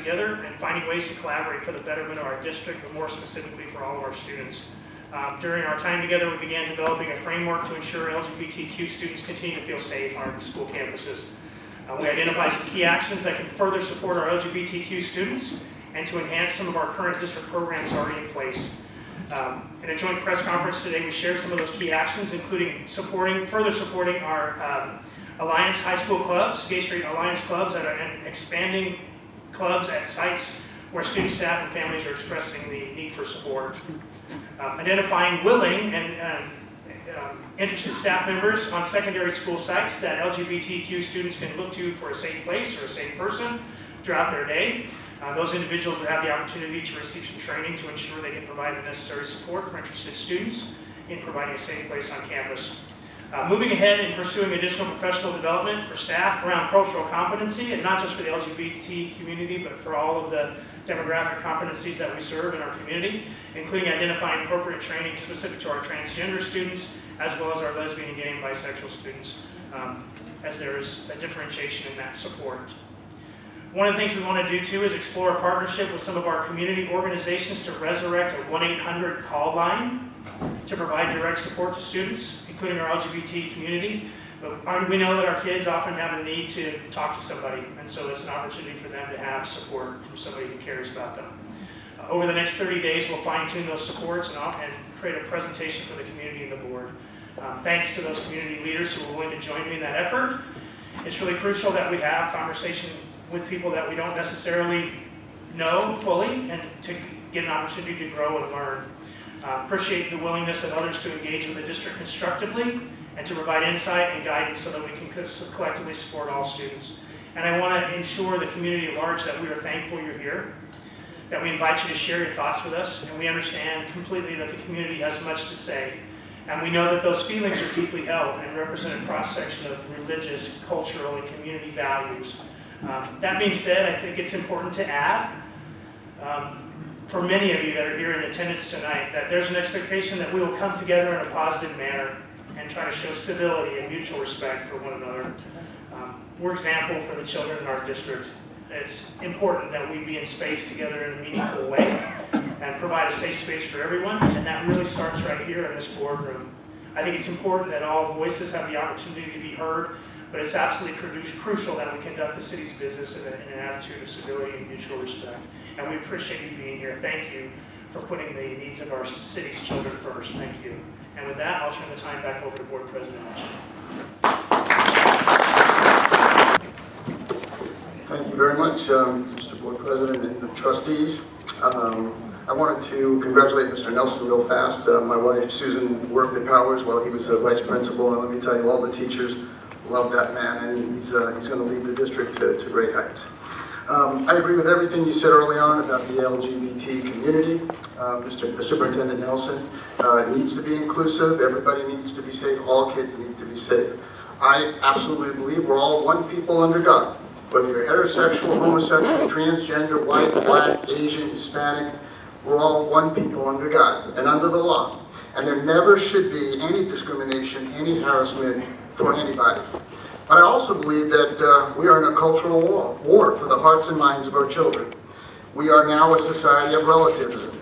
together and finding ways to collaborate for the betterment of our district, but more specifically for all of our students. During our time together, we began developing a framework to ensure LGBTQ students continue to feel safe on our school campuses. We identified some key actions that can further support our LGBTQ students and to enhance some of our current district programs already in place. In a joint press conference today, we shared some of those key actions, including further supporting our Alliance High School clubs, Gay Street Alliance clubs, and expanding clubs at sites where students, staff, and families are expressing the need for support. Identifying willing and interested staff members on secondary school sites that LGBTQ students can look to for a safe place or a safe person throughout their day. Those individuals would have the opportunity to receive some training to ensure they can provide the necessary support for interested students in providing a safe place on campus. Moving ahead and pursuing additional professional development for staff around cultural competency, and not just for the LGBT community, but for all of the demographic competencies that we serve in our community, including identifying appropriate training specific to our transgender students, as well as our lesbian, gay, and bisexual students, as there is a differentiation in that support. One of the things we want to do too is explore a partnership with some of our community organizations to resurrect a 1-800 call line to provide direct support to students, including our LGBT community. But we know that our kids often have a need to talk to somebody, and so it's an opportunity for them to have support from somebody who cares about them. Over the next 30 days, we'll fine-tune those supports and create a presentation for the community and the board. Thanks to those community leaders who were willing to join me in that effort. It's really crucial that we have conversation with people that we don't necessarily know fully, and to get an opportunity to grow and learn. Appreciate the willingness of others to engage with the district constructively and to provide insight and guidance so that we can collectively support all students. And I want to ensure the community at large that we are thankful you're here, that we invite you to share your thoughts with us, and we understand completely that the community has much to say. And we know that those feelings are deeply held and represent a cross-section of religious, cultural, and community values. That being said, I think it's important to add, for many of you that are here in attendance tonight, that there's an expectation that we will come together in a positive manner and try to show civility and mutual respect for one another. We're example for the children in our district. It's important that we be in space together in a meaningful way and provide a safe space for everyone, and that really starts right here in this boardroom. I think it's important that all voices have the opportunity to be heard, but it's absolutely crucial that we conduct the city's business in an attitude of civility and mutual respect. And we appreciate you being here. Thank you for putting the needs of our city's children first. Thank you. And with that, I'll turn the time back over to Board President Mitchell. Thank you very much, Mr. Board President and the trustees. I wanted to congratulate Mr. Nelson real fast. My wife, Susan, worked at Powers while he was a vice principal, and let me tell you, all the teachers love that man, and he's going to lead the district to great heights. I agree with everything you said early on about the LGBT community. The Superintendent Nelson needs to be inclusive. Everybody needs to be safe. All kids need to be safe. I absolutely believe we're all one people under God. Whether you're heterosexual, homosexual, transgender, white, black, Asian, Hispanic, we're all one people under God and under the law. And there never should be any discrimination, any harassment for anybody. But I also believe that we are in a cultural war for the hearts and minds of our children. We are now a society of relativism.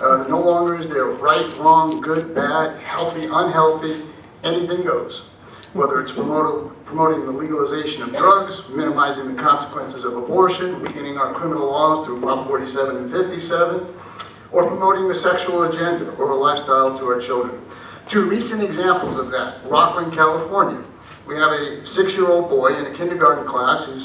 No longer is there right, wrong, good, bad, healthy, unhealthy, anything goes. Whether it's promoting the legalization of drugs, minimizing the consequences of abortion, weakening our criminal laws through Prop 47 and 57, or promoting the sexual agenda or a lifestyle to our children. Two recent examples of that: Rockland, California. We have a 6-year-old boy in a kindergarten class who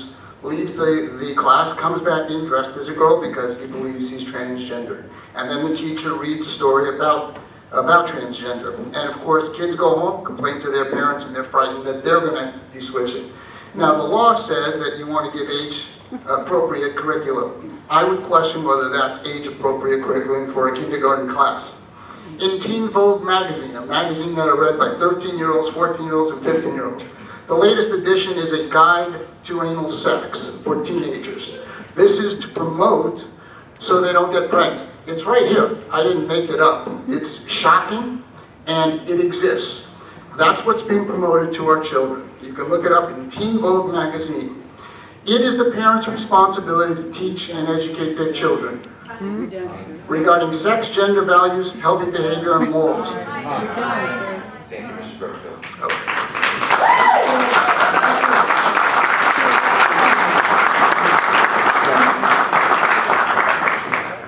leaves the class, comes back in dressed as a girl because he believes he's transgender. And then the teacher reads a story about transgender. And of course, kids go home, complain to their parents, and they're frightened that they're going to be switching. Now, the law says that you want to give age-appropriate curriculum. I would question whether that's age-appropriate curriculum for a kindergarten class. In Teen Vogue magazine, a magazine that are read by 13-year-olds, 14-year-olds, and 15-year-olds, the latest edition is a guide to anal sex for teenagers. This is to promote so they don't get pregnant. It's right here. I didn't make it up. It's shocking, and it exists. That's what's being promoted to our children. You can look it up in Teen Vogue magazine. It is the parents' responsibility to teach and educate their children regarding sex, gender values, healthy behavior, and morals. Thank you, Mr. Brookfield.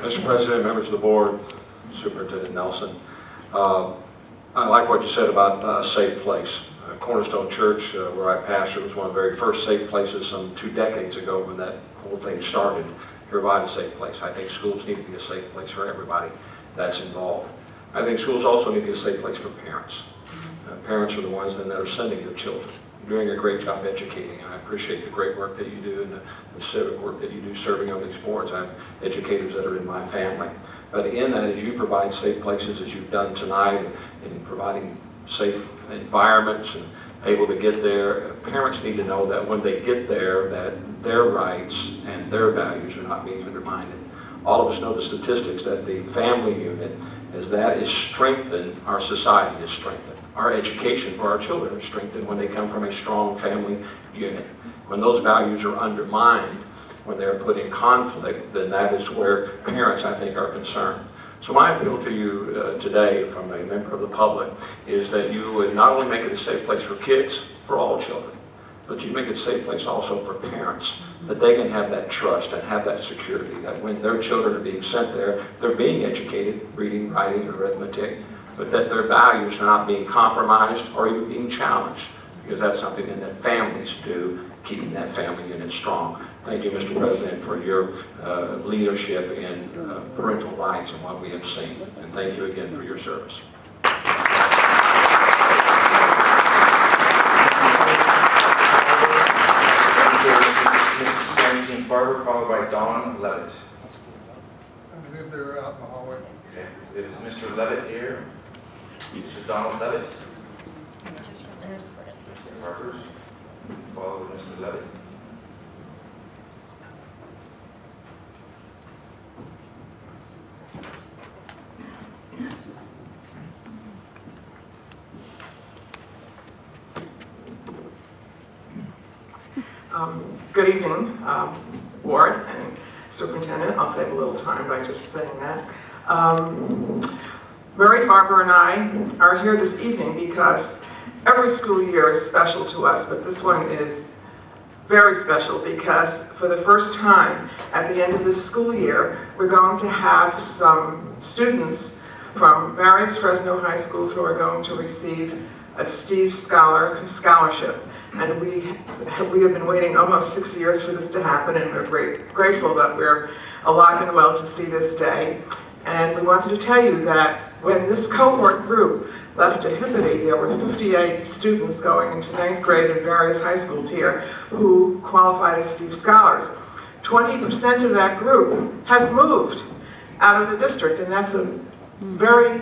Mr. President, members of the board, Superintendent Nelson, I like what you said about a safe place. Cornerstone Church, where I pastored, was one of the very first safe places some 2 decades ago when that whole thing started, to provide a safe place. I think schools need to be a safe place for everybody that's involved. I think schools also need to be a safe place for parents. Parents are the ones then that are sending their children. You're doing a great job educating, and I appreciate the great work that you do and the civic work that you do serving on these boards. I have educators that are in my family. But in that, as you provide safe places, as you've done tonight, in providing safe environments and able to get there, parents need to know that when they get there, that their rights and their values are not being undermined. All of us know the statistics that the family unit, as that is strengthened, our society is strengthened. Our education for our children is strengthened when they come from a strong family unit. When those values are undermined, when they're put in conflict, then that is where parents, I think, are concerned. So my appeal to you today from a member of the public is that you would not only make it a safe place for kids, for all children, but you make it a safe place also for parents, that they can have that trust and have that security, that when their children are being sent there, they're being educated, reading, writing, arithmetic, but that their values are not being compromised or even being challenged, because that's something that families do, keeping that family unit strong. Thank you, Mr. President, for your leadership in parental rights and what we have seen. And thank you again for your service. Mrs. Francine Farber, followed by Dawn Levitt. I believe they're out in the hallway. Okay. Is Mr. Levitt here? Mr. Donald Levitt? Mr. Farber, followed by Mr. Levitt. Good evening, board and superintendent. I'll save a little time by just saying that. Mary Farber and I are here this evening because every school year is special to us, but this one is very special because for the first time at the end of this school year, we're going to have some students from various Fresno high schools who are going to receive a Steve Scholarship. And we have been waiting almost 6 years for this to happen, and we're grateful that we're alive and well to see this day. And we wanted to tell you that when this cohort group left Hippity, there were 58 students going into 9th grade in various high schools here who qualified as Steve Scholars. 20% of that group has moved out of the district, and that's a very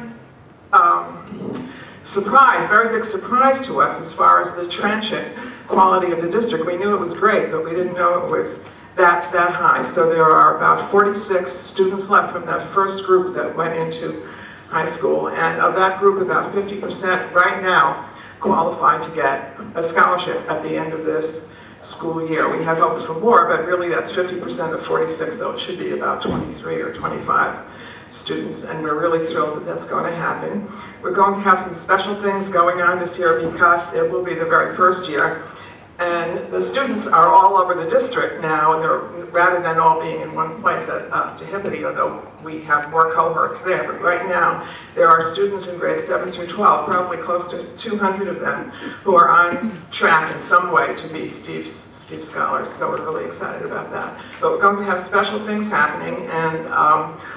very big surprise to us as far as the transient quality of the district. We knew it was great, but we didn't know it was that high. So there are about 46 students left from that first group that went into high school, and of that group, about 50% right now qualify to get a scholarship at the end of this school year. We have hopes for more, but really that's 50% of 46, so it should be about 23 or 25 students, and we're really thrilled that that's going to happen. We're going to have some special things going on this year because it will be the very first year, and the students are all over the district now, and they're, rather than all being in one place at Hippity, although we have more cohorts there, but right now there are students in grades 7 through 12, probably close to 200 of them, who are on track in some way to be Steve Scholars, so we're really excited about that. But we're going to have special things happening, and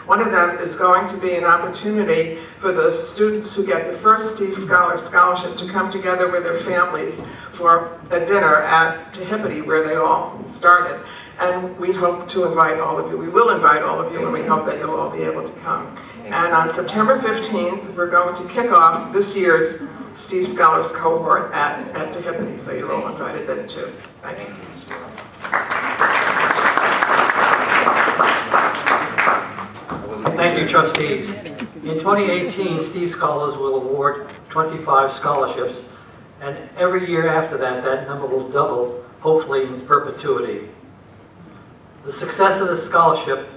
one of them is going to be an opportunity for the students who get the first Steve Scholarship to come together with their families for a dinner at Hippity, where they all started. And we hope to invite all of you. We will invite all of you, and we hope that you'll all be able to come. And on September 15th, we're going to kick off this year's Steve Scholars cohort at Hippity, so you're all invited then too. Thank you. Thank you, trustees. In 2018, Steve Scholars will award 25 scholarships, and every year after that, that number will double, hopefully in perpetuity. The success of this scholarship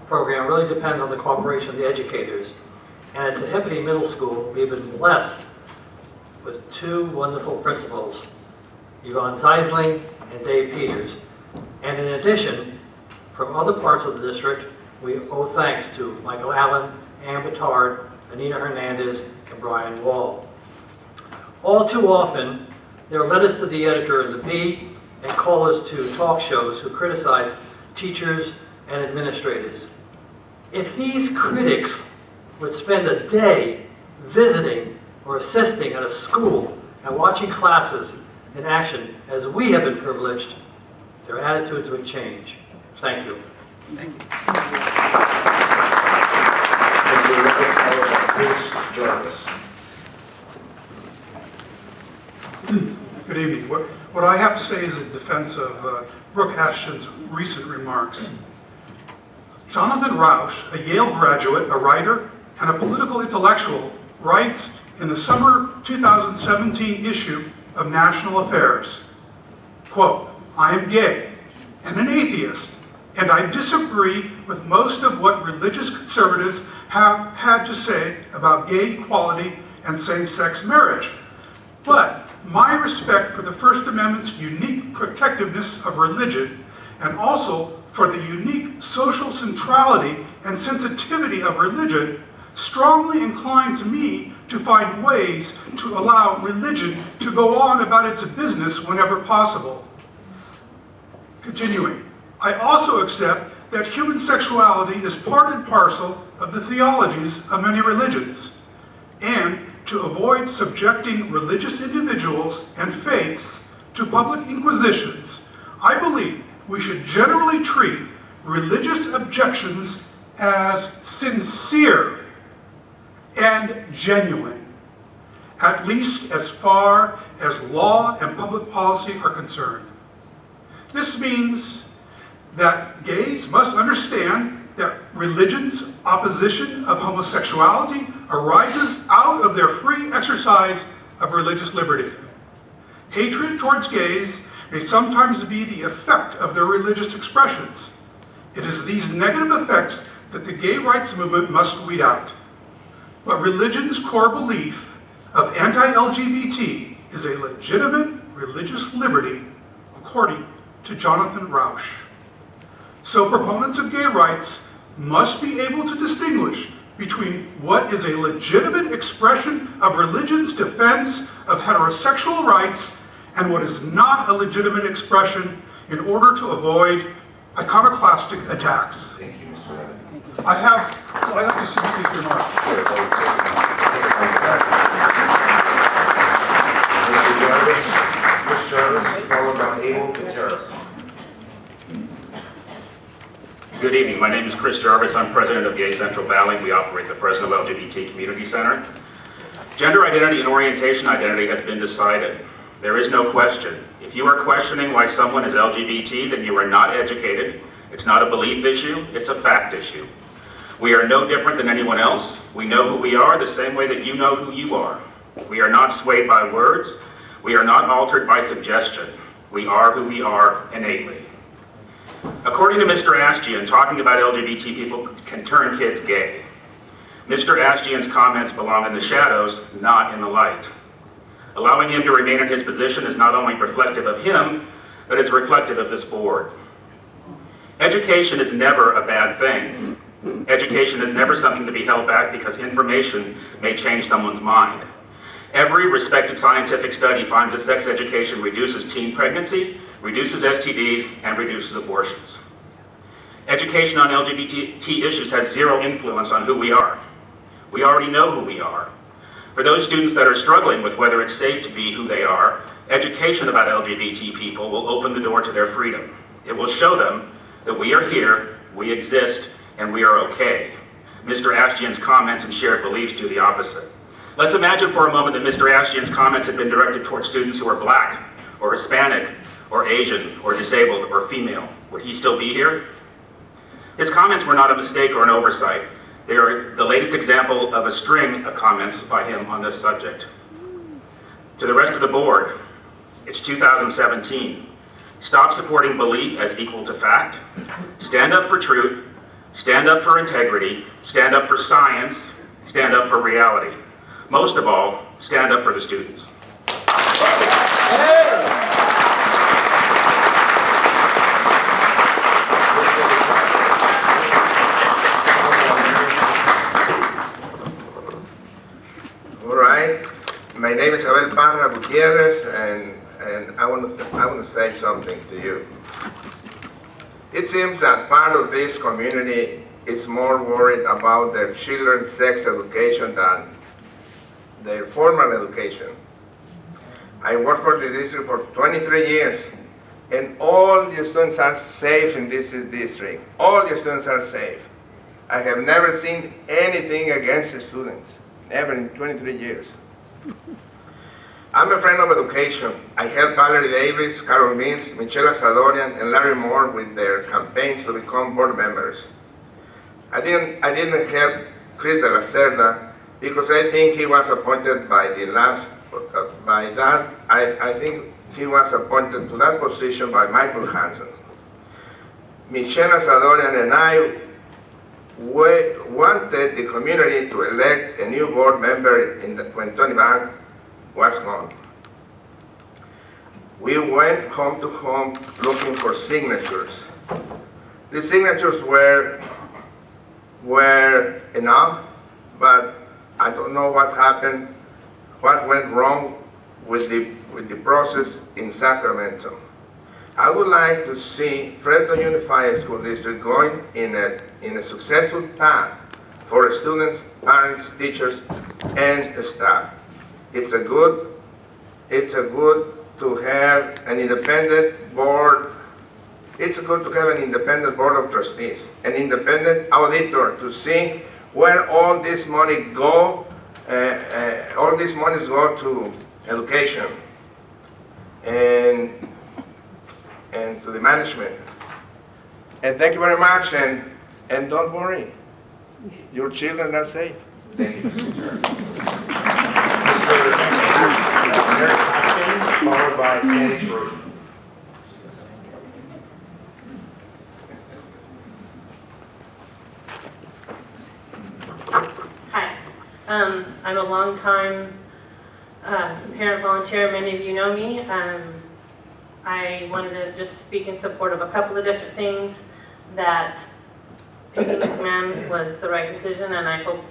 program really depends on the cooperation of the educators. And at Tehipity Middle School, we've been blessed with two wonderful principals, Yvonne Zeisling and Dave Peters. And in addition, from other parts of the district, we owe thanks to Michael Allen, Ann Batard, Anita Hernandez, and Brian Wall. All too often, there are letters to the editor of the Bee and callers to talk shows who criticize teachers and administrators. If these critics would spend a day visiting or assisting at a school and watching classes in action as we have been privileged, their attitudes would change. Thank you. Mr. Levitt, followed by Bruce Jarvis. Good evening. What I have to say is in defense of Brooke Ashton's recent remarks. Jonathan Rauch, a Yale graduate, a writer, and a political intellectual, writes in the summer 2017 issue of National Affairs, quote, "I am gay and an atheist, and I disagree with most of what religious conservatives have had to say about gay equality and same-sex marriage. But my respect for the First Amendment's unique protectiveness of religion and also for the unique social centrality and sensitivity of religion strongly inclines me to find ways to allow religion to go on about its business whenever possible." Continuing, "I also accept that human sexuality is part and parcel of the theologies of many religions, and to avoid subjecting religious individuals and faiths to public inquisitions, I believe we should generally treat religious objections as sincere and genuine, at least as far as law and public policy are concerned. This means that gays must understand that religion's opposition of homosexuality arises out of their free exercise of religious liberty. Hatred towards gays may sometimes be the effect of their religious expressions. It is these negative effects that the gay rights movement must weed out. But religion's core belief of anti-LGBT is a legitimate religious liberty, according to Jonathan Rauch. So proponents of gay rights must be able to distinguish between what is a legitimate expression of religion's defense of heterosexual rights and what is not a legitimate expression in order to avoid iconoclastic attacks. Thank you, Mr. Levitt. I'd like to submit these remarks. Sure, Mr. Jarvis, Ms. Jarvis, followed by Abel Gutierrez. Good evening. My name is Chris Jarvis. I'm president of Gay Central Valley. We operate the Fresno LGBT Community Center. Gender identity and orientation identity has been decided. There is no question. If you are questioning why someone is LGBT, then you are not educated. It's not a belief issue, it's a fact issue. We are no different than anyone else. We know who we are the same way that you know who you are. We are not swayed by words. We are not altered by suggestion. We are who we are innately. According to Mr. Ashtian, talking about LGBT people can turn kids gay. Mr. Ashtian's comments belong in the shadows, not in the light. Allowing him to remain in his position is not only reflective of him, but is reflective of this board. Education is never a bad thing. Education is never something to be held back because information may change someone's mind. Every respected scientific study finds that sex education reduces teen pregnancy, reduces STDs, and reduces abortions. Education on LGBT issues has zero influence on who we are. We already know who we are. For those students that are struggling with whether it's safe to be who they are, education about LGBT people will open the door to their freedom. It will show them that we are here, we exist, and we are okay. Mr. Ashtian's comments and shared beliefs do the opposite. Let's imagine for a moment that Mr. Ashtian's comments had been directed towards students who are black, or Hispanic, or Asian, or disabled, or female. Would he still be here? His comments were not a mistake or an oversight. They are the latest example of a string of comments by him on this subject. To the rest of the board, it's 2017. Stop supporting belief as equal to fact. Stand up for truth. Stand up for integrity. Stand up for science. Stand up for reality. Most of all, stand up for the students. All right. My name is Abel Parra Gutierrez, and I want to say something to you. It seems that part of this community is more worried about their children's sex education than their formal education. I worked for the district for 23 years, and all the students are safe in this district. All the students are safe. I have never seen anything against the students, never in 23 years. I'm a friend of education. I helped Valerie Davis, Carol Mills, Michelle Asadorian, and Larry Moore with their campaigns to become board members. I didn't help Chris de la Cerda because I think he was appointed by the last, I think he was appointed to that position by Michael Hansen. Michelle Asadorian and I wanted the community to elect a new board member when Tony Bank was gone. We went home to home looking for signatures. The signatures were enough, but I don't know what happened, what went wrong with the process in Sacramento. I would like to see Fresno Unified School District going in a successful path for students, parents, teachers, and staff. It's a good to have an independent board. It's good to have an independent board of trustees, an independent auditor to see where all this money go. All these monies go to education and to the management. And thank you very much. And don't worry, your children are safe. Thank you, Mr. Chair. Mr. Haskin, followed by Sandy George. Hi, I'm a longtime parent volunteer. Many of you know me. I wanted to just speak in support of a couple of different things that picking this man was the right decision, and I hope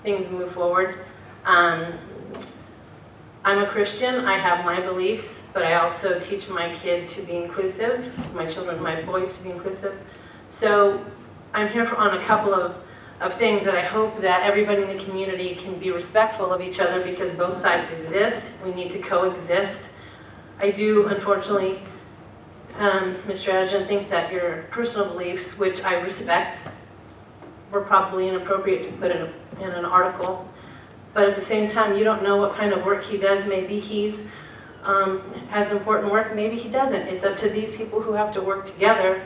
things move forward. I'm a Christian. I have my beliefs, but I also teach my kid to be inclusive, my children, my boys to be inclusive. So I'm here on a couple of things that I hope that everybody in the community can be respectful of each other, because both sides exist. We need to coexist. I do, unfortunately, Mr. Adjutant, think that your personal beliefs, which I respect, were probably inappropriate to put in an article. But at the same time, you don't know what kind of work he does. Maybe he's has important work, maybe he doesn't. It's up to these people who have to work together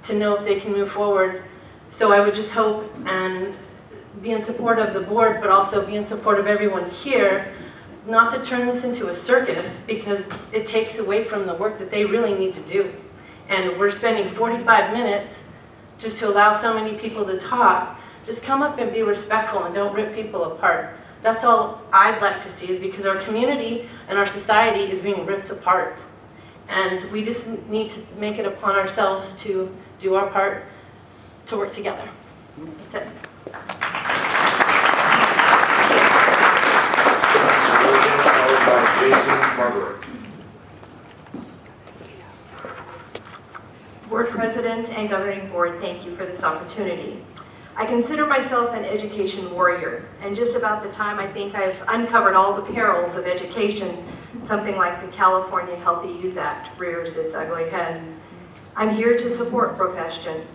to know if they can move forward. So I would just hope and be in support of the board, but also be in support of everyone here, not to turn this into a circus, because it takes away from the work that they really need to do. And we're spending 45 minutes just to allow so many people to talk. Just come up and be respectful and don't rip people apart. That's all I'd like to see, is because our community and our society is being ripped apart. And we just need to make it upon ourselves to do our part to work together. That's it. Followed by Jason Margaret. Board President and Governing Board, thank you for this opportunity. I consider myself an education warrior, and just about the time I think I've uncovered all the perils of education, something like the California Healthy Youth Act rears its ugly head. I'm here to support Profession.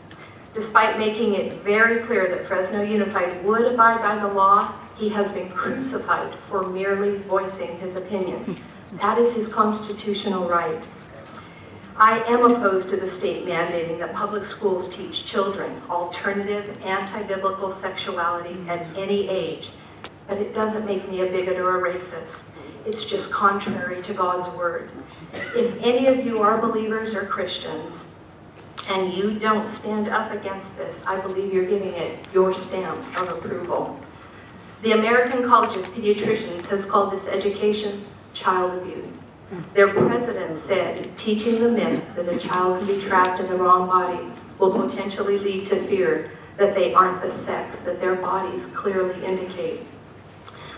Despite making it very clear that Fresno Unified would abide by the law, he has been crucified for merely voicing his opinion. That is his constitutional right. I am opposed to the state mandating that public schools teach children alternative, anti-biblical sexuality at any age, but it doesn't make me a bigot or a racist. It's just contrary to God's word. If any of you are believers or Christians, and you don't stand up against this, I believe you're giving it your stamp of approval. The American College of Pediatricians has called this education child abuse. Their president said, teaching the myth that a child can be trapped in the wrong body will potentially lead to fear that they aren't the sex that their bodies clearly indicate.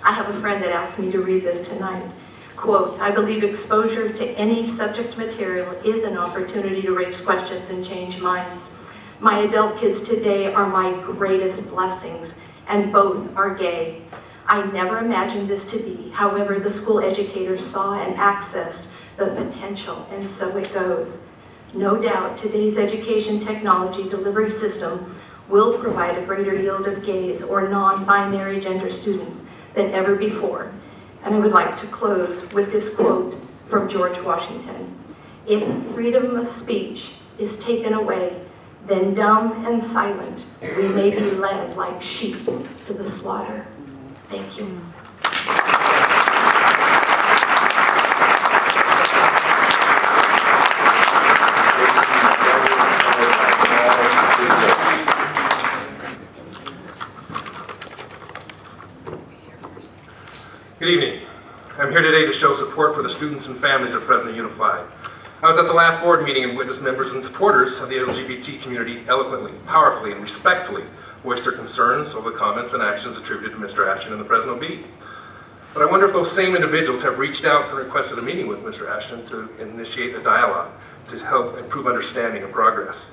I have a friend that asked me to read this tonight. Quote, I believe exposure to any subject material is an opportunity to raise questions and change minds. My adult kids today are my greatest blessings, and both are gay. I never imagined this to be. However, the school educators saw and accessed the potential, and so it goes. No doubt, today's education technology delivery system will provide a greater yield of gays or non-binary gender students than ever before. And I would like to close with this quote from George Washington. If freedom of speech is taken away, then dumb and silent, we may be led like sheep to the slaughter. Thank you. Good evening. I'm here today to show support for the students and families of Fresno Unified. I was at the last board meeting and witnessed members and supporters of the LGBT community eloquently, powerfully, and respectfully voice their concerns over the comments and actions attributed to Mr. Ashton and the Fresno Bee. But I wonder if those same individuals have reached out and requested a meeting with Mr. Ashton to initiate a dialogue to help improve understanding and progress.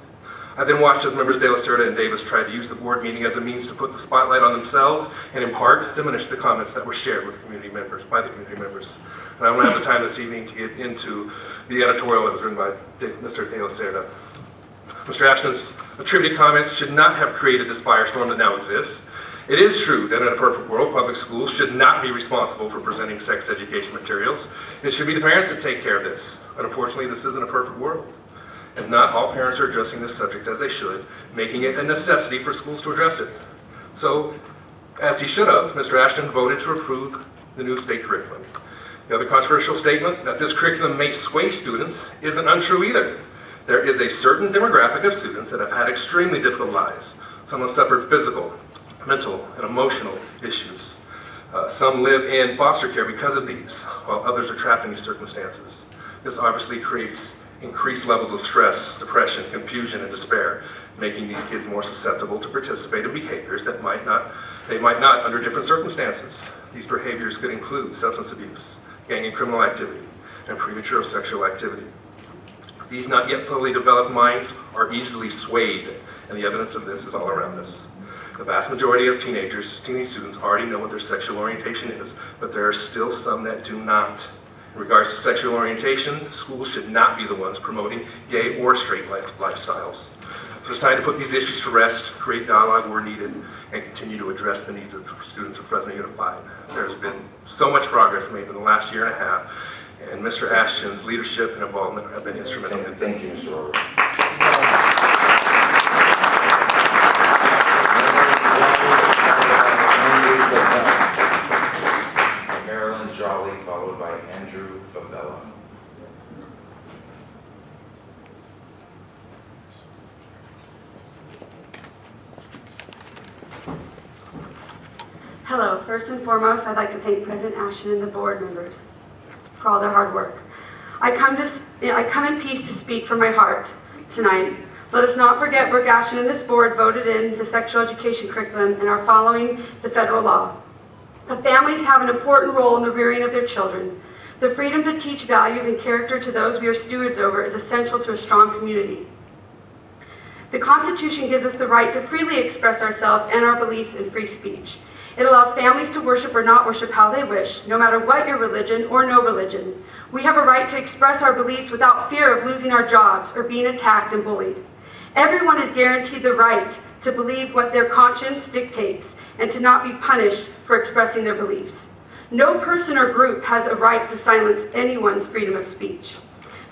I then watched as members De La Cerda and Davis tried to use the board meeting as a means to put the spotlight on themselves and in part diminish the comments that were shared with community members, by the community members. And I don't have the time this evening to get into the editorial that was written by Mr. De La Cerda. Mr. Ashton's attributed comments should not have created this firestorm that now exists. It is true that in a perfect world, public schools should not be responsible for presenting sex education materials. It should be the parents that take care of this. But unfortunately, this isn't a perfect world. And not all parents are addressing this subject as they should, making it a necessity for schools to address it. So, as he should have, Mr. Ashton voted to approve the new state curriculum. The other controversial statement that this curriculum may sway students isn't untrue either. There is a certain demographic of students that have had extremely difficult lives. Some have suffered physical, mental, and emotional issues. Some live in foster care because of these, while others are trapped in these circumstances. This obviously creates increased levels of stress, depression, confusion, and despair, making these kids more susceptible to participate in behaviors that they might not under different circumstances. These behaviors could include substance abuse, gang and criminal activity, and premature sexual activity. These not yet fully developed minds are easily swayed, and the evidence of this is all around us. The vast majority of teenage students already know what their sexual orientation is, but there are still some that do not. In regards to sexual orientation, schools should not be the ones promoting gay or straight lifestyles. So it's time to put these issues to rest, create dialogue where needed, and continue to address the needs of students of Fresno Unified. There's been so much progress made in the last year and a half, and Mr. Ashton's leadership and involvement have been instrumental. Thank you, Mr. Orr. Marilyn Jolly, followed by Andrew Fabella. Hello. First and foremost, I'd like to thank President Ashton and the board members for all their hard work. I come in peace to speak from my heart tonight. Let us not forget Brooke Ashton and this board voted in the sexual education curriculum and are following the federal law. The families have an important role in the rearing of their children. The freedom to teach values and character to those we are stewards over is essential to a strong community. The Constitution gives us the right to freely express ourselves and our beliefs in free speech. It allows families to worship or not worship how they wish, no matter what your religion or no religion. We have a right to express our beliefs without fear of losing our jobs or being attacked and bullied. Everyone is guaranteed the right to believe what their conscience dictates and to not be punished for expressing their beliefs. No person or group has a right to silence anyone's freedom of speech.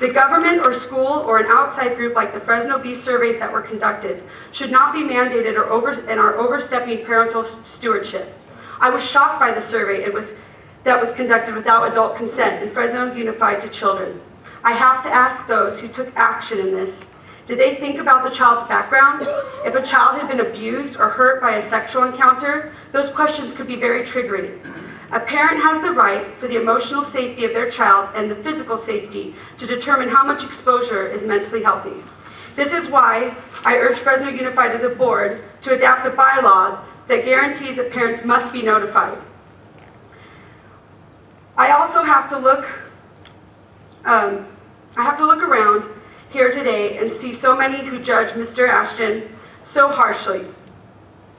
The government or school or an outside group like the Fresno Bee surveys that were conducted should not be mandated and are overstepping parental stewardship. I was shocked by the survey. that was conducted without adult consent in Fresno Unified to children. I have to ask those who took action in this, did they think about the child's background? If a child had been abused or hurt by a sexual encounter, those questions could be very triggering. A parent has the right for the emotional safety of their child and the physical safety to determine how much exposure is mentally healthy. This is why I urge Fresno Unified as a board to adapt a bylaw that guarantees that parents must be notified. I also have to look around here today and see so many who judge Mr. Ashton so harshly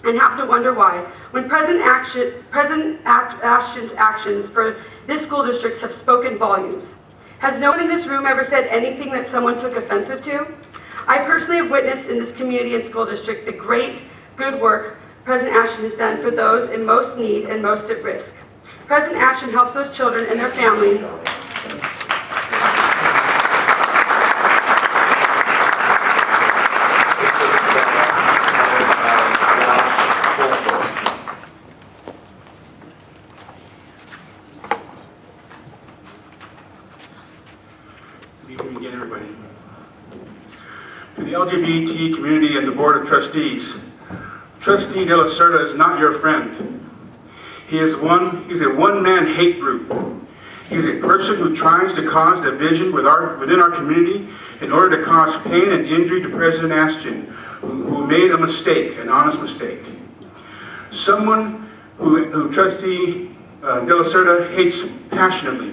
and have to wonder why. When President Ashton's actions for this school district have spoken volumes. Has no one in this room ever said anything that someone took offensive to? I personally have witnessed in this community and school district the great, good work President Ashton has done for those in most need and most at risk. President Ashton helps those children and their families Good evening again, everybody. To the LGBT community and the Board of Trustees, Trustee De La Cerda is not your friend. He's a one-man hate group. He's a person who tries to cause division within our community in order to cause pain and injury to President Ashton, who made a mistake, an honest mistake. Someone who Trustee De La Cerda hates passionately.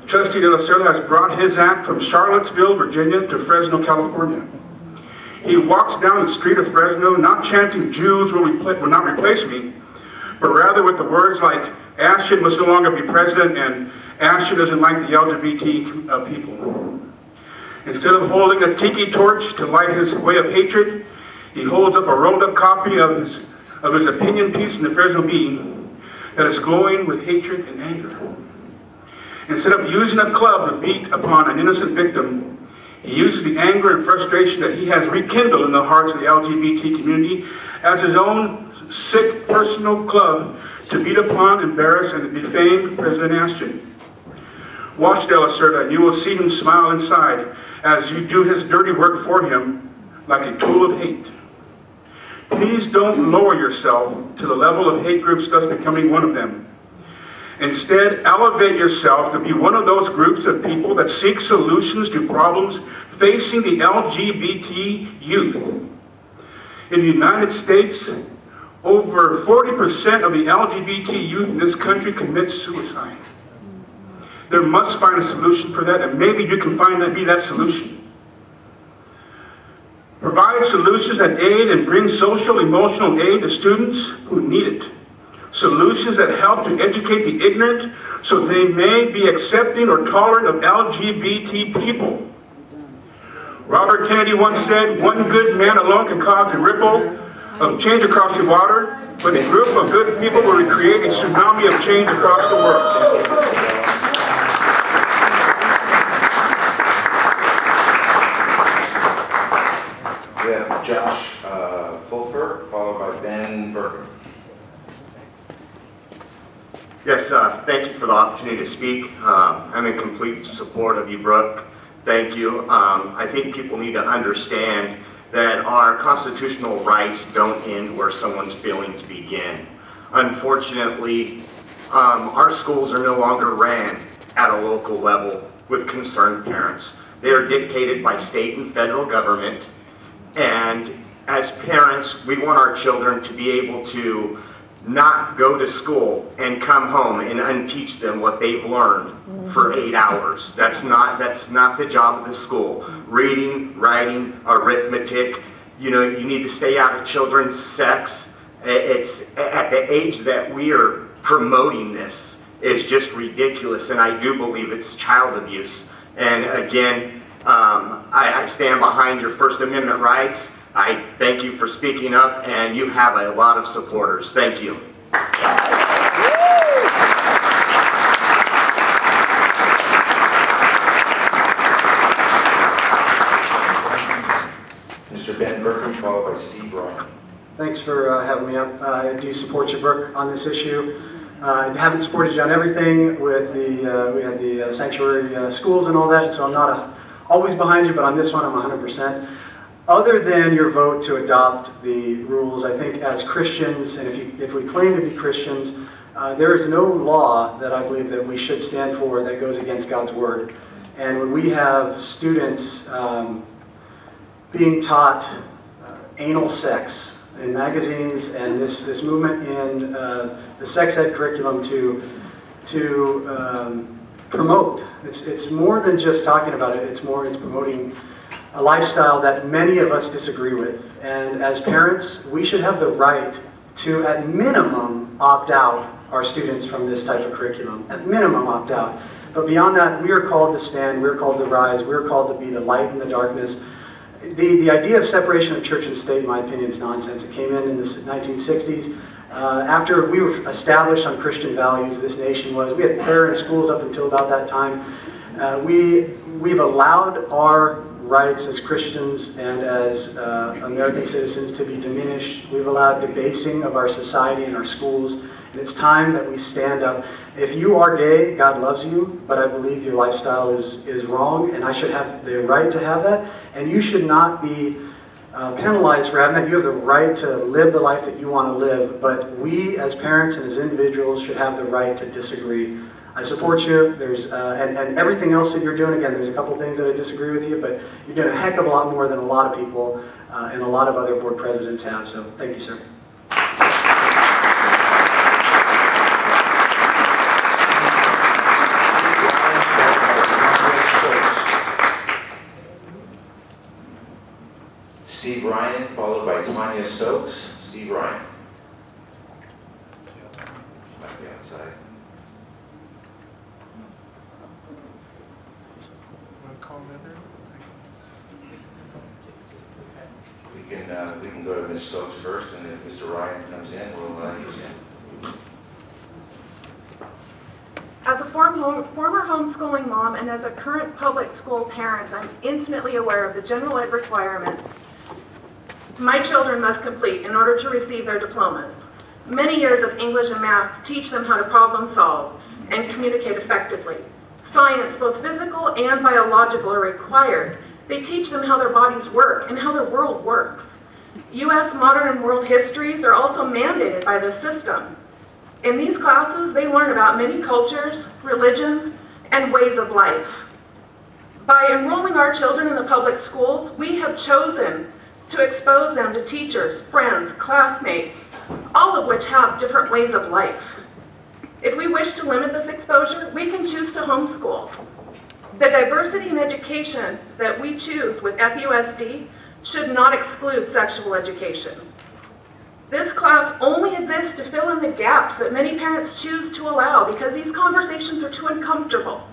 Trustee De La Cerda has brought his act from Charlottesville, Virginia to Fresno, California. He walks down the street of Fresno not chanting "Jews will not replace me," but rather with the words like "Ashton must no longer be president" and "Ashton doesn't like the LGBT people." Instead of holding a tiki torch to light his way of hatred, he holds up a rolled up copy of his opinion piece in the Fresno Bee that is glowing with hatred and anger. Instead of using a club to beat upon an innocent victim, he uses the anger and frustration that he has rekindled in the hearts of the LGBT community as his own sick personal club to beat upon, embarrass, and defame President Ashton. Watch De La Cerda and you will see him smile inside as you do his dirty work for him like a tool of hate. Please don't lower yourself to the level of hate groups, thus becoming one of them. Instead, elevate yourself to be one of those groups of people that seek solutions to problems facing the LGBT youth. In the United States, over 40% of the LGBT youth in this country commit suicide. There must find a solution for that, and maybe you can be that solution. Provide solutions that aid and bring social emotional aid to students who need it. Solutions that help to educate the ignorant so they may be accepting or tolerant of LGBT people. Robert Kennedy once said, "One good man alone can cause a ripple of change across the water, but a group of good people will create a tsunami of change across the world." We have Josh Fulfer, followed by Ben Berger. Yes, thank you for the opportunity to speak. I'm in complete support of you, Brooke. Thank you. I think people need to understand that our constitutional rights don't end where someone's feelings begin. Unfortunately, our schools are no longer ran at a local level with concerned parents. They are dictated by state and federal government, and as parents, we want our children to be able to not go to school and come home and unteach them what they've learned for 8 hours. That's not the job of the school. Reading, writing, arithmetic, you need to stay out of children's sex. It's at the age that we are promoting this is just ridiculous, and I do believe it's child abuse. And again, I stand behind your First Amendment rights. I thank you for speaking up, and you have a lot of supporters. Thank you. Mr. Ben Berger, followed by Steve Ryan. Thanks for having me up. I do support you, Brooke, on this issue. Haven't supported you on everything with we had the sanctuary schools and all that, so I'm not always behind you, but on this one I'm 100%. Other than your vote to adopt the rules, I think as Christians, and if we claim to be Christians, there is no law that I believe that we should stand for that goes against God's word. And when we have students being taught anal sex in magazines and this movement in the sex ed curriculum to promote, it's more than just talking about it, it's promoting a lifestyle that many of us disagree with. And as parents, we should have the right to, at minimum, opt out our students from this type of curriculum. At minimum, opt out. But beyond that, we are called to stand, we're called to rise, we're called to be the light in the darkness. The idea of separation of church and state, in my opinion, is nonsense. It came in the 1960s. After we were established on Christian values, this nation was. We had prayer in schools up until about that time. We've allowed our rights as Christians and as American citizens to be diminished. We've allowed debasing of our society and our schools, and it's time that we stand up. If you are gay, God loves you, but I believe your lifestyle is wrong, and I should have the right to have that, and you should not be penalized for having that. You have the right to live the life that you want to live, but we as parents and as individuals should have the right to disagree. I support you. There's and everything else that you're doing. Again, there's a couple things that I disagree with you, but you're doing a heck of a lot more than a lot of people and a lot of other board presidents have. So thank you, sir. Steve Ryan, followed by Tanya Stokes. Steve Ryan. Might be outside. We can go to Ms. Stokes first, and if Mr. Ryan comes in, we'll use him. As a former homeschooling mom and as a current public school parent, I'm intimately aware of the general ed requirements my children must complete in order to receive their diplomas. Many years of English and math teach them how to problem solve and communicate effectively. Science, both physical and biological, are required. They teach them how their bodies work and how their world works. U.S. modern and world histories are also mandated by the system. In these classes, they learn about many cultures, religions, and ways of life. By enrolling our children in the public schools, we have chosen to expose them to teachers, friends, classmates, all of which have different ways of life. If we wish to limit this exposure, we can choose to homeschool. The diversity in education that we choose with FUSD should not exclude sexual education. This class only exists to fill in the gaps that many parents choose to allow because these conversations are too uncomfortable.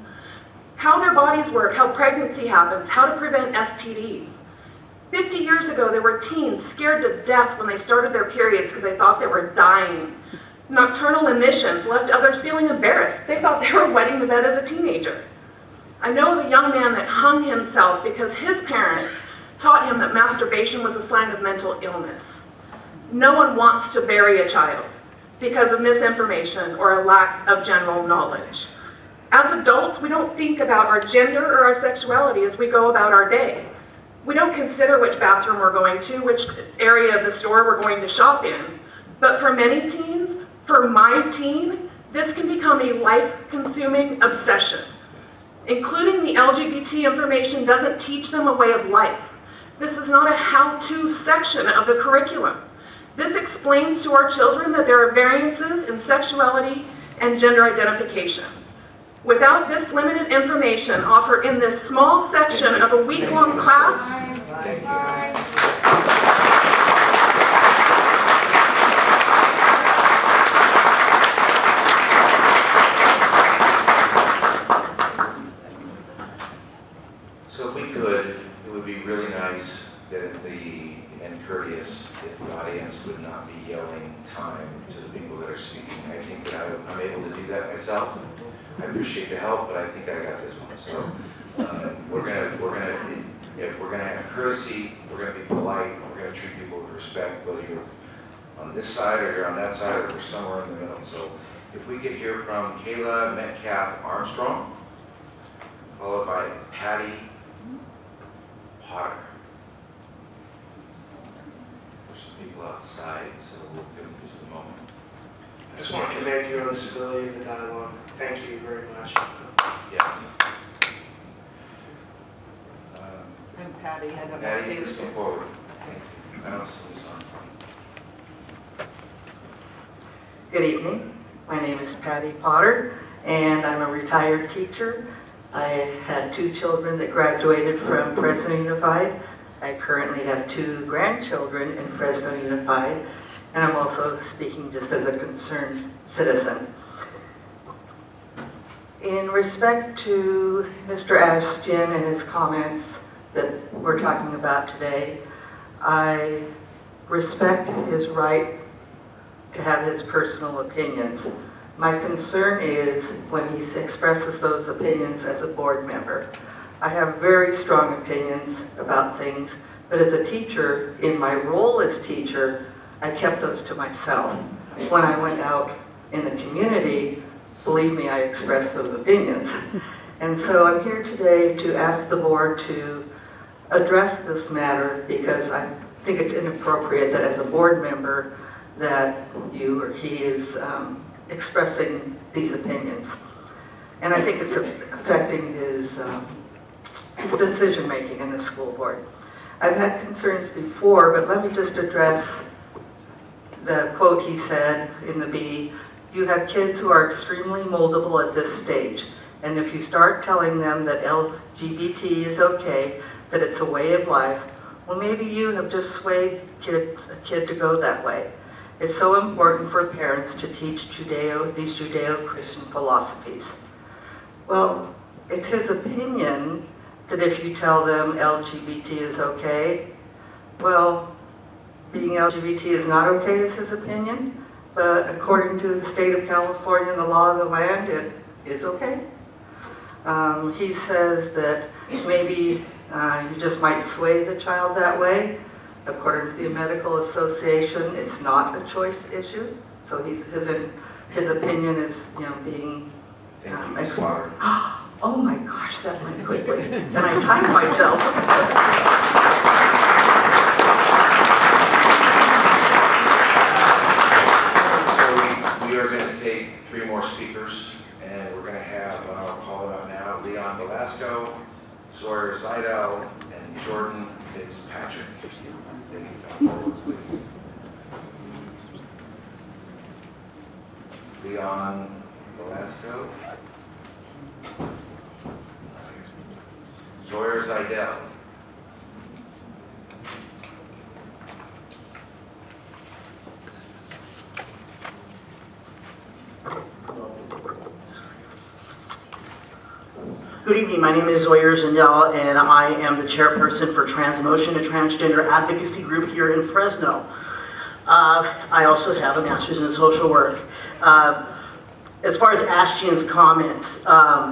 How their bodies work, how pregnancy happens, how to prevent STDs. 50 years ago, there were teens scared to death when they started their periods because they thought they were dying. Nocturnal emissions left others feeling embarrassed. They thought they were wetting the bed as a teenager. I know of a young man that hung himself because his parents taught him that masturbation was a sign of mental illness. No one wants to bury a child because of misinformation or a lack of general knowledge. As adults, we don't think about our gender or our sexuality as we go about our day. We don't consider which bathroom we're going to, which area of the store we're going to shop in. But for many teens, for my teen, this can become a life-consuming obsession. Including the LGBT information doesn't teach them a way of life. This is not a how-to section of the curriculum. This explains to our children that there are variances in sexuality and gender identification. Without this limited information offered in this small section of a week-long class, So if we could, it would be really nice and courteous if the audience would not be yelling time to the people that are speaking. I think that I'm able to do that myself. I appreciate the help, but I think I got this one. So we're gonna have courtesy. We're gonna be polite. We're gonna treat people with respect, whether you're on this side or you're on that side or you're somewhere in the middle. So If we could hear from Kayla Metcalf Armstrong, followed by Patty Potter. There's some people outside, so we'll give them just a moment. I just want to commend you on the civility of the dialogue. Thank you very much. Yes. And Patty had a Patty, please come forward. Thank you. I don't see this on. Good evening. My name is Patty Potter, and I'm a retired teacher. I had 2 children that graduated from Fresno Unified. I currently have 2 grandchildren in Fresno Unified, and I'm also speaking just as a concerned citizen. In respect to Mr. Ashton and his comments that we're talking about today, I respect his right to have his personal opinions. My concern is when he expresses those opinions as a board member. I have very strong opinions about things, but as a teacher, in my role as teacher, I kept those to myself. When I went out in the community, believe me, I expressed those opinions. And so I'm here today to ask the board to address this matter because I think it's inappropriate that as a board member that you or he is expressing these opinions. And I think it's affecting his decision-making in the school board. I've had concerns before, but let me just address the quote he said in the B, "You have kids who are extremely moldable at this stage, and if you start telling them that LGBT is okay, that it's a way of life, well, maybe you have just swayed a kid to go that way. It's so important for parents to teach these Judeo-Christian philosophies." Well, it's his opinion that if you tell them LGBT is okay, well, being LGBT is not okay is his opinion, but according to the state of California and the law of the land, it is okay. He says that maybe you just might sway the child that way. According to the Medical Association, it's not a choice issue. So his opinion is, being explored. Oh my gosh, that went quickly. And I timed myself. So we are going to take 3 more speakers, and we're going to have, I'll call it out now, Leon Velasco, Zoyer Zidel, and Jordan Fitzpatrick. They can come forward, please. Leon Velasco. Zoyer Zidel. Good evening, my name is Zoyer Zidel, and I am the chairperson for Transmotion, a transgender advocacy group here in Fresno. I also have a master's in social work. As far as Ashton's comments,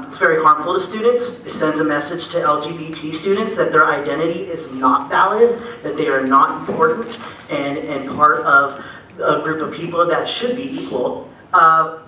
it's very harmful to students. It sends a message to LGBT students that their identity is not valid, that they are not important, and part of a group of people that should be equal.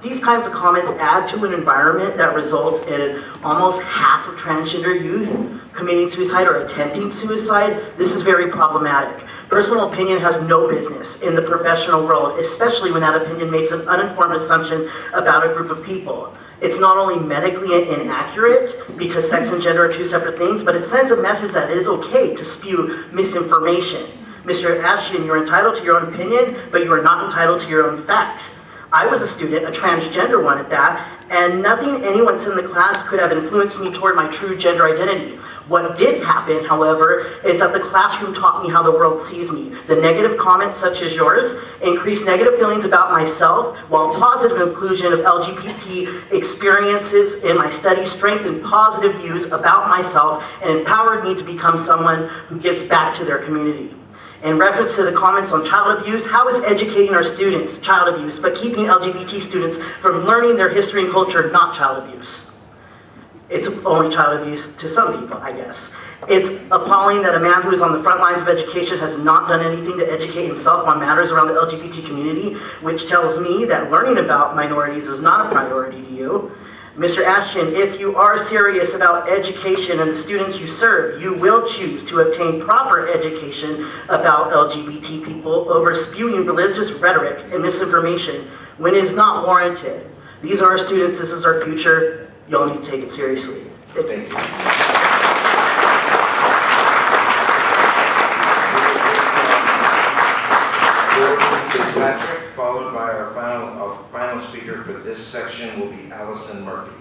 These kinds of comments add to an environment that results in almost half of transgender youth committing suicide or attempting suicide. This is very problematic. Personal opinion has no business in the professional world, especially when that opinion makes an uninformed assumption about a group of people. It's not only medically inaccurate, because sex and gender are 2 separate things, but it sends a message that it is okay to spew misinformation. Mr. Ashton, you're entitled to your own opinion, but you are not entitled to your own facts. I was a student, a transgender one at that, and nothing anyone said in the class could have influenced me toward my true gender identity. What did happen, however, is that the classroom taught me how the world sees me. The negative comments, such as yours, increased negative feelings about myself, while positive inclusion of LGBT experiences in my studies strengthened positive views about myself and empowered me to become someone who gives back to their community. In reference to the comments on child abuse, how is educating our students child abuse, but keeping LGBT students from learning their history and culture not child abuse? It's only child abuse to some people, I guess. It's appalling that a man who is on the front lines of education has not done anything to educate himself on matters around the LGBT community, which tells me that learning about minorities is not a priority to you. Mr. Ashton, if you are serious about education and the students you serve, you will choose to obtain proper education about LGBT people over spewing religious rhetoric and misinformation when it is not warranted. These are our students, this is our future. Y'all need to take it seriously. Thank you. Patrick, followed by our final speaker for this section will be Allison Murphy.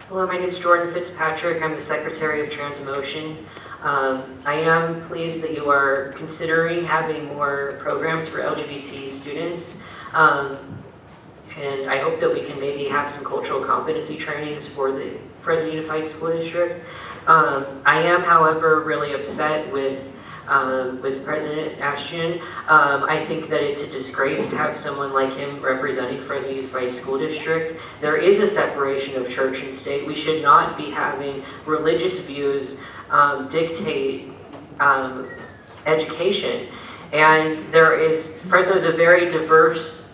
Hello, my name is Jordan Fitzpatrick. I'm the Secretary of Transmotion. I am pleased that you are considering having more programs for LGBT students. And I hope that we can maybe have some cultural competency trainings for the Fresno Unified School District. I am, however, really upset with President Ashton. I think that it's a disgrace to have someone like him representing Fresno Unified School District. There is a separation of church and state. We should not be having religious views dictate education. And Fresno is a very diverse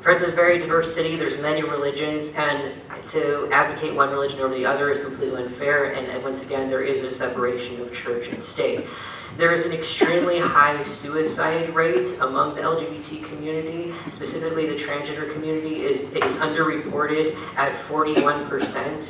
Fresno is a very diverse city. There's many religions, and to advocate one religion over the other is completely unfair. And once again, there is a separation of church and state. There is an extremely high suicide rate among the LGBT community, specifically the transgender community is underreported at 41%.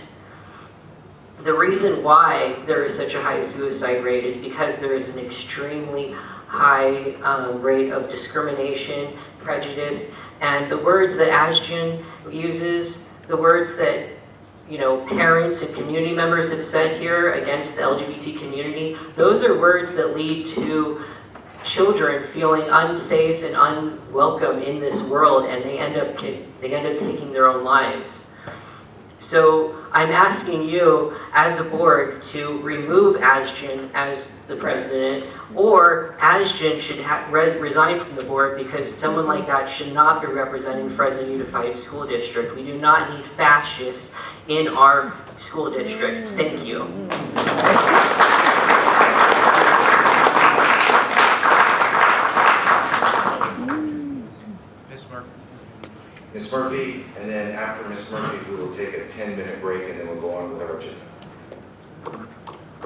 The reason why there is such a high suicide rate is because there is an extremely high rate of discrimination, prejudice, and the words that Ashton uses, the words that parents and community members have said here against the LGBT community, those are words that lead to children feeling unsafe and unwelcome in this world, and they end up taking their own lives. So I'm asking you as a board to remove Ashton as the president, or Ashton should resign from the board, because someone like that should not be representing Fresno Unified School District. We do not need fascists in our school district. Thank you. Ms. Murphy, and then after Ms. Murphy, we will take a 10-minute break, and then we'll go on with our agenda.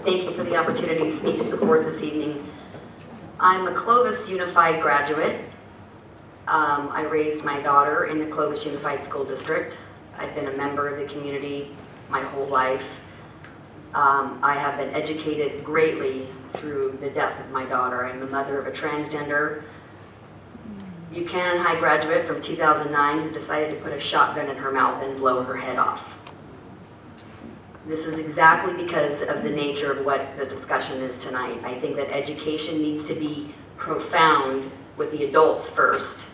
Thank you for the opportunity to speak to the board this evening. I'm a Clovis Unified graduate. I raised my daughter in the Clovis Unified School District. I've been a member of the community my whole life. I have been educated greatly through the death of my daughter. I'm the mother of a transgender Buchanan High graduate from 2009 who decided to put a shotgun in her mouth and blow her head off. This is exactly because of the nature of what the discussion is tonight. I think that education needs to be profound with the adults first.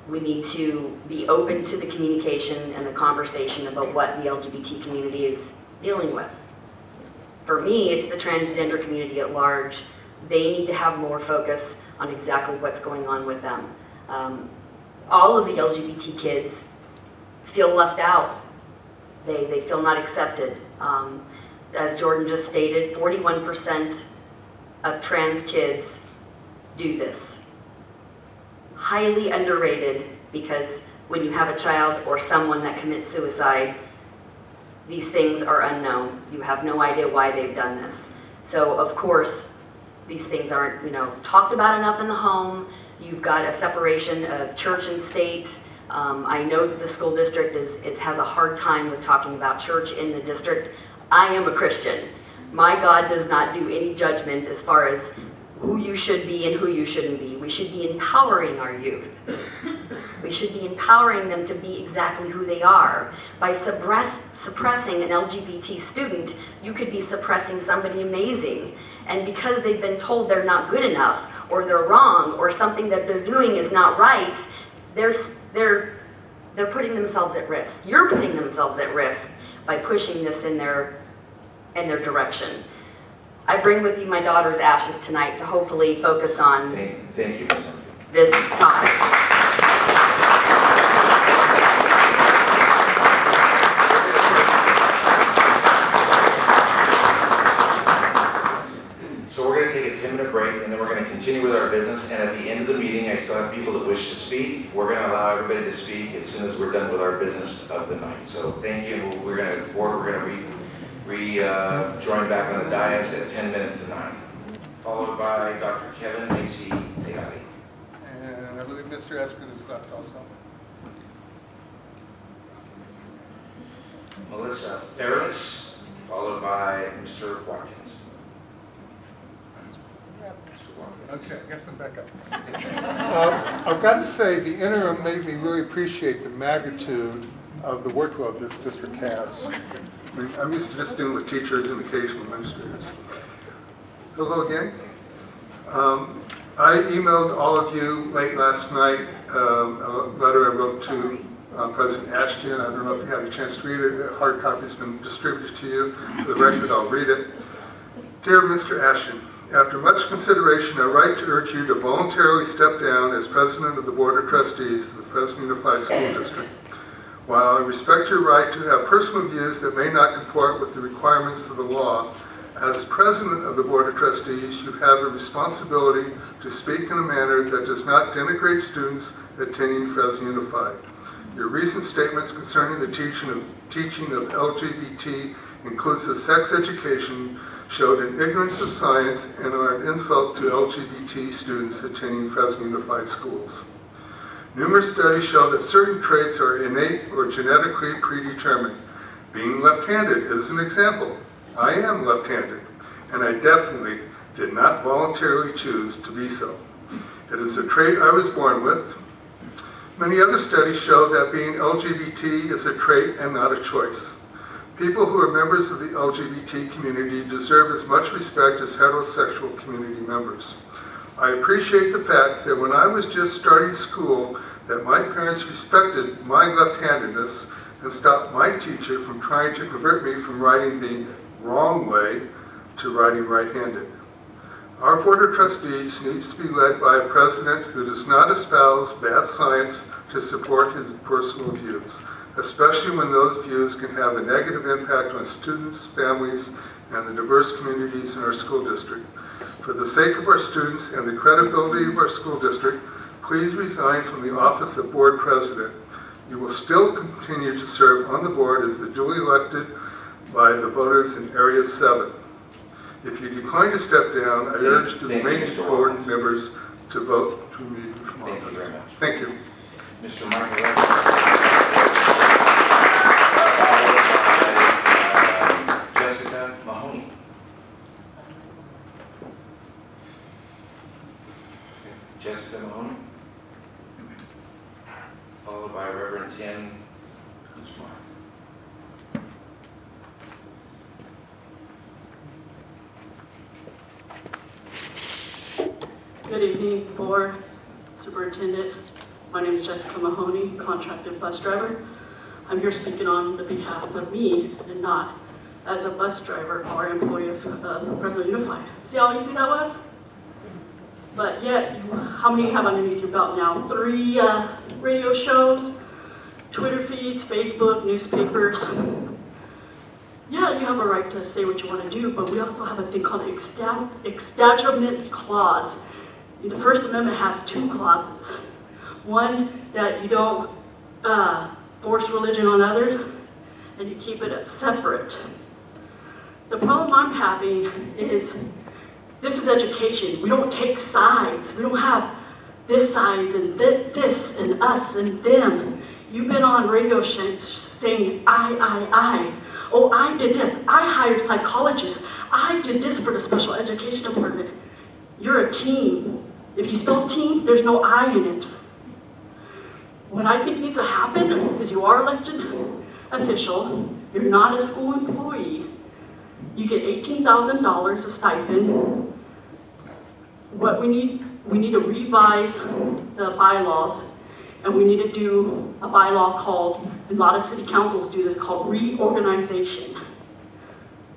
We need to be open to the communication and the conversation about what the LGBT community is dealing with. For me, it's the transgender community at large. They need to have more focus on exactly what's going on with them. All of the LGBT kids feel left out. They feel not accepted. As Jordan just stated, 41% of trans kids do this. Highly underrated, because when you have a child or someone that commits suicide, these things are unknown. You have no idea why they've done this. So of course, these things aren't, talked about enough in the home. You've got a separation of church and state. I know that the school district has a hard time with talking about church in the district. I am a Christian. My God does not do any judgment as far as who you should be and who you shouldn't be. We should be empowering our youth. We should be empowering them to be exactly who they are. By suppressing an LGBT student, you could be suppressing somebody amazing. And because they've been told they're not good enough, or they're wrong, or something that they're doing is not right, they're putting themselves at risk. You're putting themselves at risk by pushing this in their direction. I bring with you my daughter's ashes tonight to hopefully focus on Thank you. this topic. then we're going to continue with our business, and at the end of the meeting, I still have people that wish to speak. We're going to allow everybody to speak as soon as we're done with our business of the night. So thank you, and we're going to rejoin back on the dais at 10 minutes to 9, followed by Dr. Kevin Macy Ayali. And I believe Mr. Eskin is left also. Melissa Ferris, followed by Mr. Watkins. Okay, I guess I'm back up. I've got to say, the interim made me really appreciate the magnitude of the workload this district has. I mean, I'm used to just dealing with teachers and occasional administrators. Hello again. I emailed all of you late last night a letter I wrote to President Ashton. I don't know if you had a chance to read it. A hard copy has been distributed to you. For the record, I'll read it. Dear Mr. Ashton, after much consideration, I write to urge you to voluntarily step down as President of the Board of Trustees of the Fresno Unified School District. While I respect your right to have personal views that may not comport with the requirements of the law, as President of the Board of Trustees, you have a responsibility to speak in a manner that does not denigrate students attending Fresno Unified. Your recent statements concerning the teaching of LGBT inclusive sex education showed an ignorance of science and are an insult to LGBT students attending Fresno Unified schools. Numerous studies show that certain traits are innate or genetically predetermined. Being left-handed is an example. I am left-handed, and I definitely did not voluntarily choose to be so. It is a trait I was born with. Many other studies show that being LGBT is a trait and not a choice. People who are members of the LGBT community deserve as much respect as heterosexual community members. I appreciate the fact that when I was just starting school, that my parents respected my left-handedness and stopped my teacher from trying to convert me from writing the wrong way to writing right-handed. Our Board of Trustees needs to be led by a president who does not espouse bad science to support his personal views, especially when those views can have a negative impact on students, families, and the diverse communities in our school district. For the sake of our students and the credibility of our school district, please resign from the office of board president. You will still continue to serve on the board as the duly elected by the voters in Area 7. If you decline to step down, I urge the remaining board members to vote to remove you from office. Thank you very much. Thank you. Mr. Michael Jessica Mahoney. Jessica Mahoney. Followed by Reverend Tim Kutzmar. Good evening, Board, Superintendent. My name is Jessica Mahoney, contracted bus driver. I'm here speaking on the behalf of me and not as a bus driver or employee of Fresno Unified. See how easy that was? But yet, how many you have underneath your belt now? 3 radio shows, Twitter feeds, Facebook, newspapers. Yeah, you have a right to say what you want to do, but we also have a thing called an Establishment Clause. The First Amendment has 2 clauses. One, that you don't force religion on others, and you keep it separate. The problem I'm having is, this is education. We don't take sides. We don't have this sides and this and us and them. You've been on radio saying, I. Oh, I did this. I hired psychologists. I did this for the special education department. You're a team. If you spell team, there's no I in it. What I think needs to happen is you are elected official. You're not a school employee. You get $18,000 a stipend. What we need to revise the bylaws, and we need to do a bylaw called, and a lot of city councils do this, called reorganization.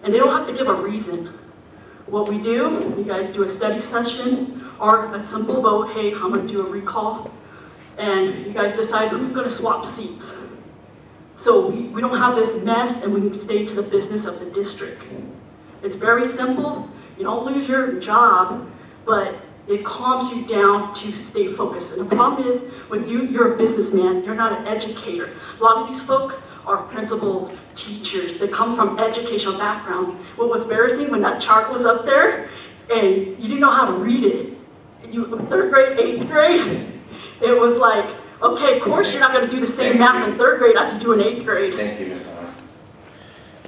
And they don't have to give a reason. What we do, you guys do a study session or a simple vote, hey, I'm gonna do a recall, and you guys decide who's gonna swap seats. So we don't have this mess, and we can stay to the business of the district. It's very simple. You don't lose your job, but It calms you down to stay focused. And the problem is, with you, you're a businessman, you're not an educator. A lot of these folks are principals, teachers, they come from educational background. What was embarrassing when that chart was up there and you didn't know how to read it. You, 3rd grade, 8th grade, it was like, okay, of course you're not going to do the same math in 3rd grade as you do in 8th grade. Thank you, Ms. Thomas.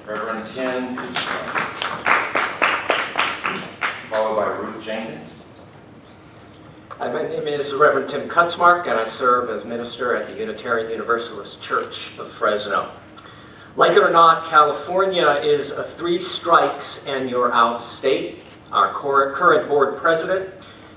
Reverend Tim, followed by Ruth Jenkins. Hi, my name is Reverend Tim Kutzmark, and I serve as minister at the Unitarian Universalist Church of Fresno. Like it or not, California is a 3 strikes and you're out state. Our current board president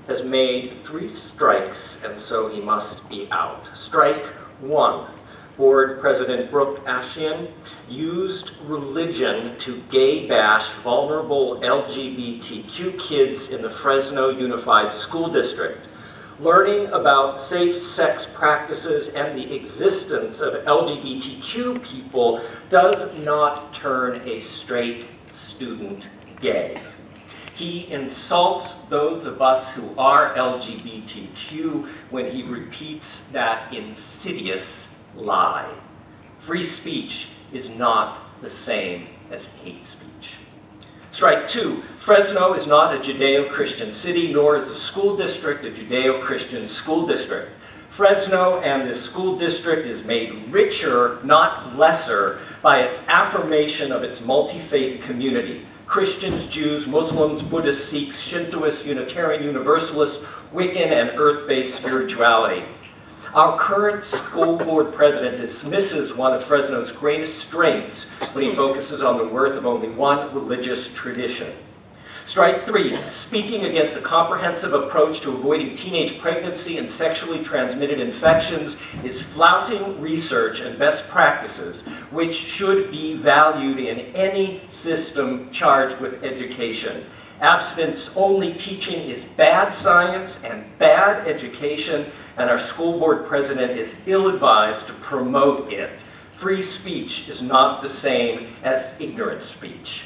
has made 3 strikes, and so he must be out. Strike 1. Board President Brooke Ashian used religion to gay bash vulnerable LGBTQ kids in the Fresno Unified School District. Learning about safe sex practices and the existence of LGBTQ people does not turn a straight student gay. He insults those of us who are LGBTQ when he repeats that insidious lie. Free speech is not the same as hate speech. Strike 2. Fresno is not a Judeo-Christian city, nor is the school district a Judeo-Christian school district. Fresno and the school district is made richer, not lesser, by its affirmation of its multi-faith community. Christians, Jews, Muslims, Buddhists, Sikhs, Shintoists, Unitarian Universalists, Wiccan, and earth-based spirituality. Our current school board president dismisses one of Fresno's greatest strengths when he focuses on the worth of only one religious tradition. Strike 3, speaking against a comprehensive approach to avoiding teenage pregnancy and sexually transmitted infections is flouting research and best practices, which should be valued in any system charged with education. Abstinence-only teaching is bad science and bad education, and our school board president is ill-advised to promote it. Free speech is not the same as ignorant speech.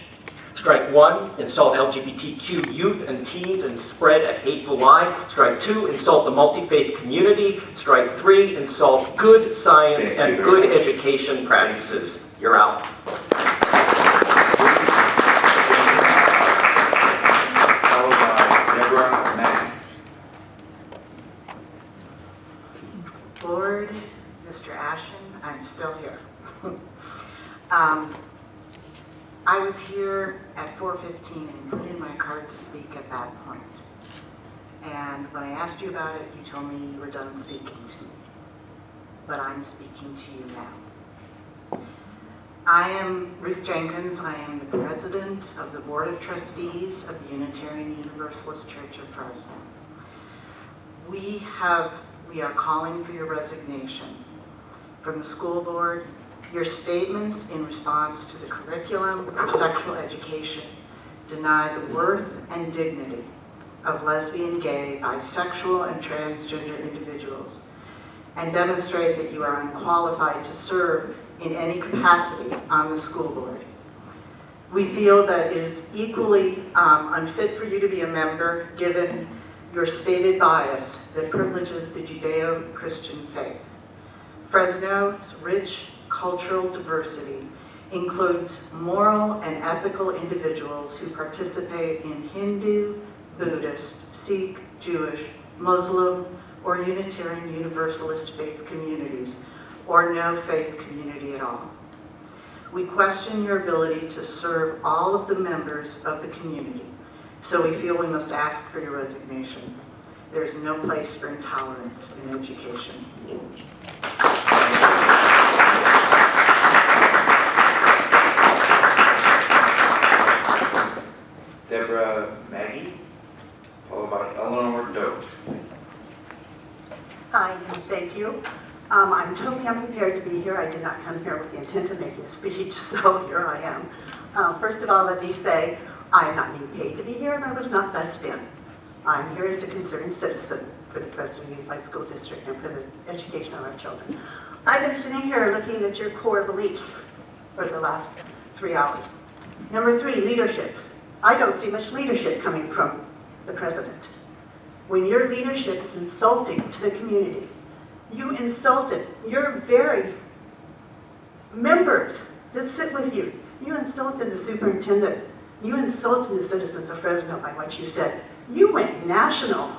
Strike 1, insult LGBTQ youth and teens and spread a hateful lie. Strike 2, insult the multi-faith community. Strike 3, insult good science and good education practices. You're out. Board, Mr. Ashen, I'm still here. I was here at 4:15 and put in my card to speak at that point. And when I asked you about it, you told me you were done speaking to me. But I'm speaking to you now. I am Ruth Jenkins. I am the president of the Board of Trustees of the Unitarian Universalist Church of Fresno. We are calling for your resignation from the school board. Your statements in response to the curriculum for sexual education deny the worth and dignity of lesbian, gay, bisexual, and transgender individuals, and demonstrate that you are unqualified to serve in any capacity on the school board. We feel that it is equally unfit for you to be a member, given your stated bias that privileges the Judeo-Christian faith. Fresno's rich cultural diversity includes moral and ethical individuals who participate in Hindu, Buddhist, Sikh, Jewish, Muslim, or Unitarian Universalist faith communities, or no faith community at all. We question your ability to serve all of the members of the community, so we feel we must ask for your resignation. There is no place for intolerance in education. Deborah Maggie, followed by Eleanor Dote. Hi, and thank you. I'm totally unprepared to be here. I did not come here with the intent of making a speech, so here I am. First of all, let me say I am not being paid to be here, and I was not bussed in. I'm here as a concerned citizen for the Fresno Unified School District and for the education of our children. I've been sitting here looking at your core beliefs for the last 3 hours. Number 3, leadership. I don't see much leadership coming from the president. when your leadership is insulting to the community. You insulted your very members that sit with you. You insulted the superintendent. You insulted the citizens of Fresno by what you said. You went national.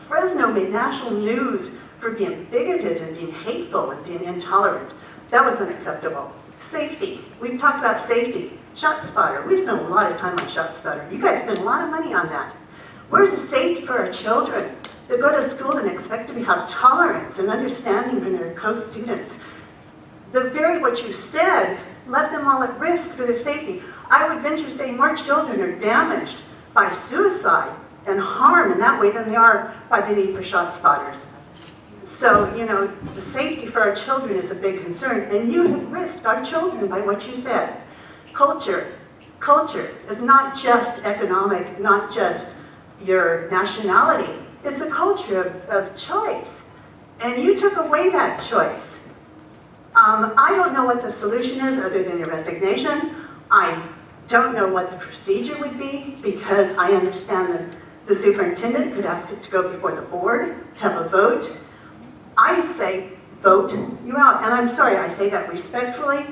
Fresno made national news for being bigoted and being hateful and being intolerant. That was unacceptable. Safety. We've talked about safety. ShotSpotter. We spent a lot of time on ShotSpotter. You guys spend a lot of money on that. Where's the safety for our children that go to school and expect to have tolerance and understanding from their co-students? The very what you said left them all at risk for their safety. I would venture to say more children are damaged by suicide and harm in that way than they are by the need for ShotSpotters. So, you know, the safety for our children is a big concern, and you have risked our children by what you said. Culture. Culture is not just economic, not just your nationality. It's a culture of choice. And you took away that choice. I don't know what the solution is other than your resignation. I don't know what the procedure would be, because I understand that the superintendent could ask it to go before the board to have a vote. I say vote you out, and I'm sorry, I say that respectfully,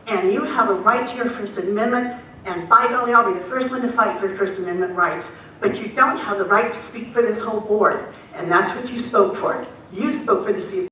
and you have a right to your First Amendment, and by golly, I'll be the first one to fight for First Amendment rights, but you don't have the right to speak for this whole board, and that's what you spoke for. You spoke for the